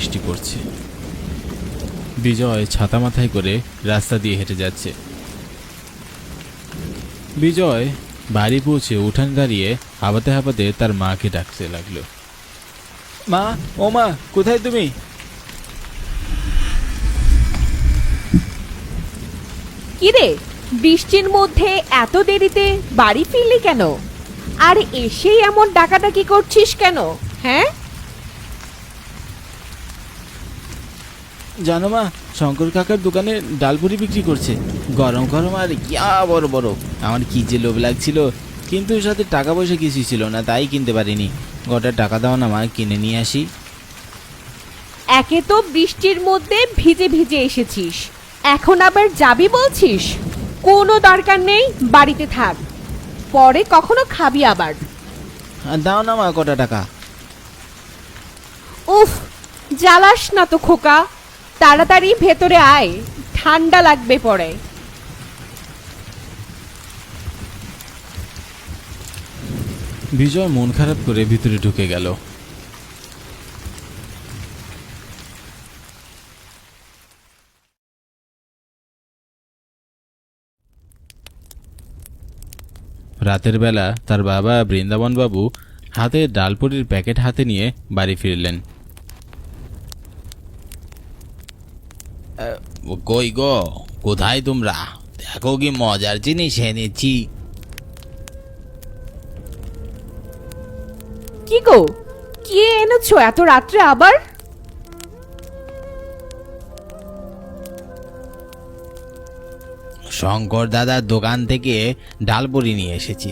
বৃষ্টি পড়ছে। বিজয় ছাতা মাথায় করে রাস্তা দিয়ে হেঁটে যাচ্ছে। বিজয় বাড়ি পৌঁছে উঠানে দাঁড়িয়ে হাঁপাতে হাঁপাতে তার মাকে ডাকতে লাগলো। মা, ও মা, কোথায় তুমি? কিরে, বৃষ্টির মধ্যে এত দেরিতে বাড়ি ফিরলি কেন? আর এসেই এমন ডাকাডাকি করছিস কেন? হ্যাঁ, জানো মা, শঙ্কর কাকার দোকানে ডালপুরি বিক্রি করছে, গরম গরম আর ইয়া বড় বড়। আমার কি যে লোভ লাগছিল, কিন্তু সাথে টাকা পয়সা কিছুই ছিল না, তাই কিনতে পারিনি। গোটা টাকা দাও না মা, কিনে নিয়ে আসি। একে তো বৃষ্টির মধ্যে ভিজে ভিজে এসেছিস, এখন আবার যাবি বলছিস? কোনো দরকার নেই, বাড়িতে থাক, পরে কখনো খাবি আবার। দাও না মা কটা টাকা। উফ, জ্বালাস না তো খোকা, তাড়াতাড়ি ভেতরে আয়, ঠান্ডা লাগবে পরে। বিজয় মন খারাপ করে ভিতরে ঢুকে গেল। রাতের বেলা তার বাবা বৃন্দাবন বাবু হাতে ডালপুরির প্যাকেট হাতে নিয়ে বাড়ি ফিরলেন। কই গো, কোথায় তোমরা? দেখো কি মজার জিনিস এনেছি। কি গো, কি এনেছো এত রাত্রে আবার? শঙ্কর দাদার দোকান থেকে ডালপুরি নিয়ে এসেছি,